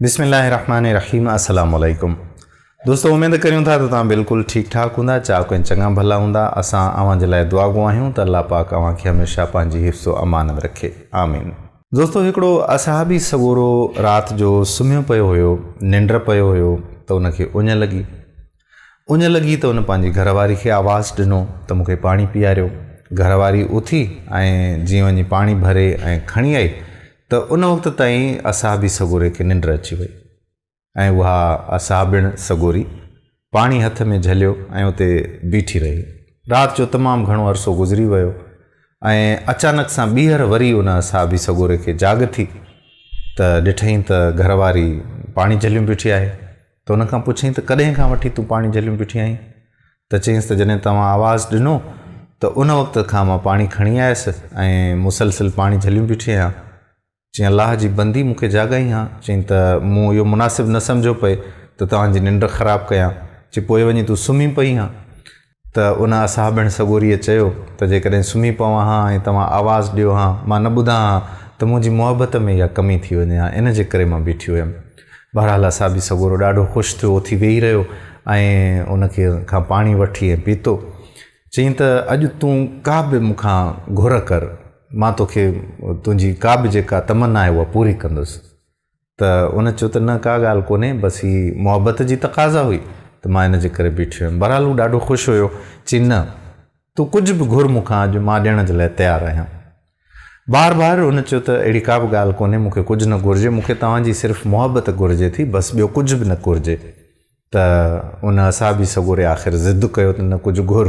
बिस्मिल्लाहिर्रहमानिर्रहीम अस्सलाम वालेकुम। दोस्तों, उम्मीद करूँ था तो तव्हां बिल्कुल ठीक ठाक हूंदा, चाको चंगा भला हूंदा। असां अवां जे लाइ दुआ गो आहियूं त अल्लाह पाक अवां खे हमेशा पंहिंजी हिफ़्ज़ो अमानत रखे, आमीन। दोस्तों, हिकिड़ो असहाबी सगोरो राति जो सुम्हियो पियो हुयो, निंड पियो हुयो त उनखे उञ लॻी त उन पंहिंजी घरवारी खे आवाज़ु ॾिनो त मूंखे पाणी पीआरियो। घरवारी उथी ऐं जीअं वञी पाणी भरे ऐं खणी आई त उन वक़्त ताईं असहाबी सगोरे खे निंड अची वई ऐं उहा असहाबिण सगोरी पाणी हथ में झलियो ऐं उते बीठी रही। राति जो तमामु घणो अरसो गुज़री वियो ऐं अचानक सां ॿीहर वरी उन असहाबी सगोरे खे जाग थी त ॾिठईं त घरवारी पाणी झलियूं बीठी आहे। त उनखां पुछईं त कॾहिं खां वठी तूं पाणी झलियूं बीठी आहीं? त चयईंसि त जॾहिं तव्हां आवाज़ु ॾिनो त उन वक़्त खां मां पाणी खणी आयसि ऐं मुसलसिल पाणी झलियूं बीठी आहियां। चई अलाह जी बंदी मूंखे जाॻाई हा। चई त मूं इहो मुनासिबु न सम्झो पए त तव्हांजी निंड ख़राबु कयां। चई पोइ वञी तूं सुम्ही पई हा। त उन असहाबिण सगोरीअ चयो त जेकॾहिं सुम्ही पवां हा ऐं तव्हां आवाज़ु ॾियो हा, मां न ॿुधां हा त मुंहिंजी मुहबत में इहा कमी थी वञे हा, इन जे करे मां बीठी हुयमि। बहरहाल असहाबी सगोरो ॾाढो ख़ुशि थियो, उथी वेही रहियो ऐं उनखे खां पाणी वठी ऐं पीतो। चई त अॼु तूं का बि मूंखां घुर कर, मां तोखे तुंहिंजी का बि जेका तमन्ना आहे उहा पूरी कंदुसि। त उन चयो त न का ॻाल्हि कोन्हे, बसि ही मुहबत जी तक़ाज़ा हुई त मां इन जे करे बीठी हुयमि। बहरहाल हू ॾाढो ख़ुशि हुयो। चई न, तूं कुझु बि घुर मूंखां, अॼु मां ॾियण जे लाइ तयारु आहियां। बार बार उन चयो त अहिड़ी का बि ॻाल्हि कोन्हे, मूंखे कुझु न घुरिजे, मूंखे तव्हांजी सिर्फ़ु मुहबत घुरिजे थी, बसि ॿियो कुझु बि न घुरिजे। त उन असहाबी सगोरे आख़िर ज़िद कयो त न कुझु घुर।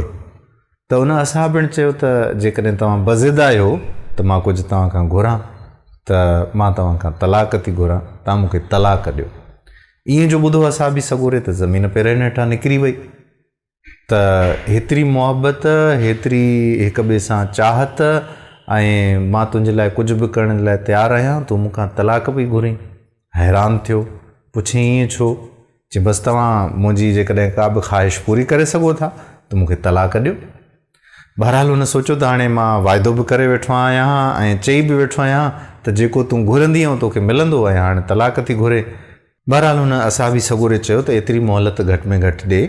त उन असहाबिण चयो त जेकॾहिं तव्हां बज़िद आहियो त मां कुझु तव्हां खां घुरां, त मां तव्हां खां तलाक थी घुरां, तव्हां मूंखे तलाक ॾियो। ईअं जो ॿुधो असहाबी सगोरे त ज़मीन पेरनि हेठां निकिरी वई। त हेतिरी मुहबत, हेतिरी हिक ॿिए सां चाहत ऐं मां तुंहिंजे लाइ कुझु बि करण लाइ तयारु आहियां, तूं मूंखां तलाक पई घुरीं। हैरान थियो, पुछी ईअं छो? चई बसि तव्हां मुंहिंजी जेकॾहिं का बि ख़्वाहिश पूरी करे सघो था त मूंखे तलाक ॾियो। बहरहाल हुन सोचियो त हाणे मां वाइदो बि करे वेठो आहियां ऐं चई बि वेठो आहियां त जेको तूं घुरंदी ऐं तोखे मिलंदो ऐं हाणे तलाक थी घुरे। बहरहाल हुन असहाबी सगोरे चयो त एतिरी मोहलत घटि में घटि ॾे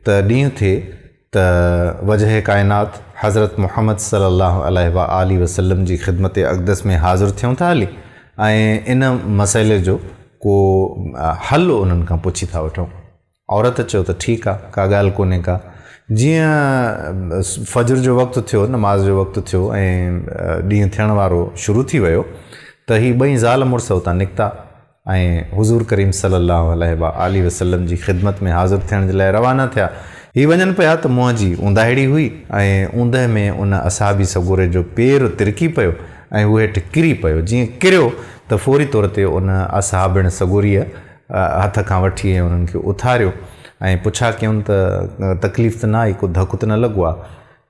त ॾींहुं थिए त वजह काइनात हज़रत मुहम्मद सल्लल्लाहु अलैहि वसल्लम जी ख़िदमत अक़दस में हाज़िर थियूं था हली ऐं इन मसइले जो को हल उन्हनि खां पुछी था वठूं। औरत चयो त ठीकु आहे, का ॻाल्हि कोन्हे का। जीअं फजर जो वक़्तु थियो, नमाज़ जो वक़्तु थियो ऐं ॾींहुं थियण वारो शुरू थी वियो त ही ॿई ज़ाल मुड़ुस उतां निकिता ऐं हुज़ूर करीम सल्लल्लाहु अलैहि वसल्लम जी ख़िदमत में हाज़िर थियण जे लाइ रवाना थिया। ही वञनि पिया त मुंहं जी ऊंदाहिड़ी हुई ऐं ऊंदहि में उन असहाबी सगोरे जो पेर तिरकी पियो ऐं उहे हेठि किरी पियो। जीअं किरियो त फौरी तौर ते उन असहाबिण सगोरीअ हथ खां वठी ऐं उन्हनि खे उथारियो ऐं पुछा कयूं त तकलीफ़ त न आई, को धकु त न लॻो आहे?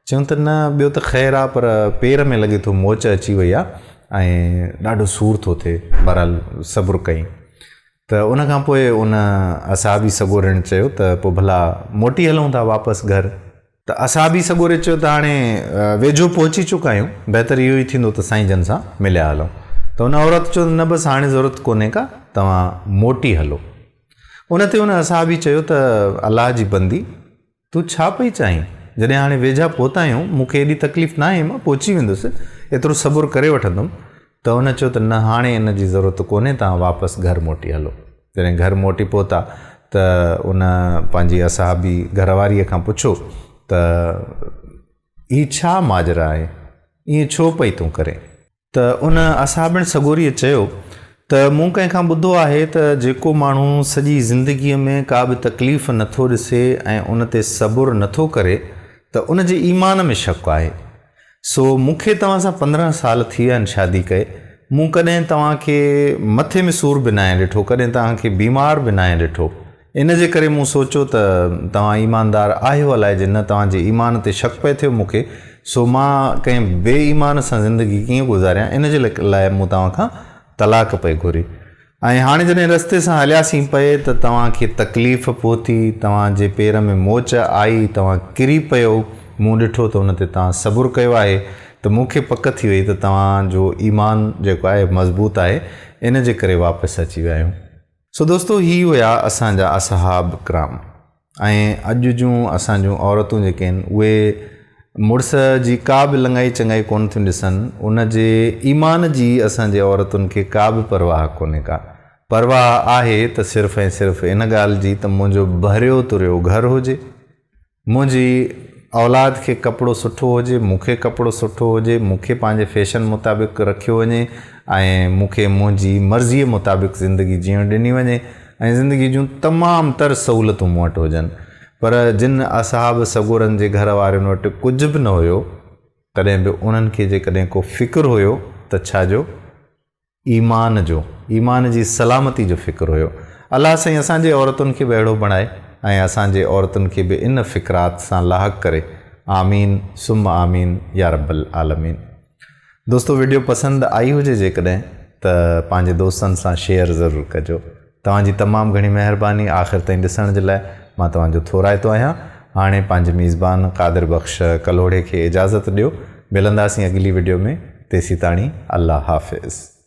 चयूं त न, ॿियो त ख़ैरु आहे, पर पेर में लॻे थो मोच अची वई आहे ऐं ॾाढो सूर थो थिए। बहरहाल सब्रु कई। त उनखां पोइ उन असहाबी सगोरे चयो त पोइ भला मोटी हलूं था वापसि घर। त असहाबी सगोरे चयो त हाणे वेझो पहुची चुका आहियूं, बहितर इहो ई थींदो त साईं जन सां मिलिया हलूं। त उन औरत चयो न, बसि हाणे ज़रूरत कोन्हे का, तव्हां मोटी हलो। उन ते उन असहाबी चयो त अलाह जी बंदी, तूं छा पई चाहीं? जॾहिं हाणे वेझा पहुता आहियूं, मूंखे एॾी तकलीफ़ न आहे, मां पहुची वेंदुसि, एतिरो सब्रु करे वठंदुमि। त उन चयो त न, हाणे इन जी ज़रूरत कोन्हे, तव्हां वापसि घर मोटी हलो। जॾहिं घर मोटी पहुता त उन पंहिंजी असहाबी घरवारीअ खां पुछो त ही छा माजरा आहे, ईअं छो पई तूं करे? त उन असहाबिण सगोरीअ चयो त मूं कंहिंखां ॿुधो आहे त जेको माण्हू सॼी ज़िंदगीअ में का बि तकलीफ़ नथो ॾिसे ऐं उन ते सब्रु नथो करे त उन जे ईमान में शक आहे। सो मूंखे तव्हां सां 15 साल थी विया आहिनि शादी कए, मूं कॾहिं तव्हांखे मथे में सूर बि न आहे ॾिठो, कॾहिं तव्हांखे बीमार बि न आहे ॾिठो। इन जे करे मूं सोचियो त तव्हां ईमानदार आहियो, अलाए जे न तव्हांजे ईमान ते शक पए थियो मूंखे। सो मां कंहिं बेईमान सां ज़िंदगी कीअं गुज़ारियां, इन जे लाइ मूं तव्हां खां तलाक पई घुरी। ऐं हाणे जॾहिं रस्ते सां हलियासीं पए त तव्हांखे तकलीफ़ पहुती, तव्हांजे पेर में मोच आई, तव्हां किरी पियो। मूं ॾिठो त उन ते तव्हां सब्रु कयो आहे, त मूंखे पक थी वई त तव्हांजो ईमान जेको आहे मज़बूत आहे, इन जे करे वापसि अची विया आहियूं। सो दोस्तों ही हुआ असांजा असहाब कराम। ऐं अॼु जूं असांजूं औरतूं जेके आहिनि उहे मुड़ुस जी का बि लंगाई चङाई कोन थियूं ॾिसनि, उन जे ईमान जी असांजे औरतुनि खे का बि परवाह कोन्हे का। परवाह आहे त सिर्फ़ु ऐं सिर्फ़ु इन ॻाल्हि जी त मुंहिंजो भरियो तुरियो घरु हुजे, मुंहिंजी औलाद खे कपिड़ो सुठो हुजे, मूंखे कपिड़ो सुठो हुजे, मूंखे पंहिंजे फैशन मुताबिक़ रखियो वञे ऐं मूंखे मुंहिंजी मर्ज़ीअ मुताबिक़ ज़िंदगी जीअण ॾिनी वञे ऐं ज़िंदगी जूं तमामु तर सहूलियतूं मूं वटि हुजनि। पर जिन असहाब सगोरनि जे घर वारनि वटि कुझु बि न हुयो, तॾहिं बि उन्हनि खे जेकॾहिं को फ़िक्रु हुयो त छाजो? ईमान जी सलामती जो फ़िक्रु हुयो। अलाह साईं असांजे औरतुनि खे बि अहिड़ो बणाए ऐं असांजे औरतुनि खे बि इन फ़िक्रात सां लाहक़ करे। आमीन सुम आमीन या रब्बल आलमीन। दोस्तों वीडियो पसंदि आई हुजे जेकॾहिं त पंहिंजे दोस्तनि सां शेयर ज़रूरु कजो। तव्हांजी तमामु घणी महिरबानी आख़िर ताईं ॾिसण जे लाइ। मां तव्हांजो थोराइतो आहियां। हाणे पंहिंजे मेज़बान क़ादिर बख़्श कलोड़े खे इजाज़त ॾियो। मिलंदासीं अॻिली वीडियो में। तेसीं ताणी अल्लाह हाफ़िज़।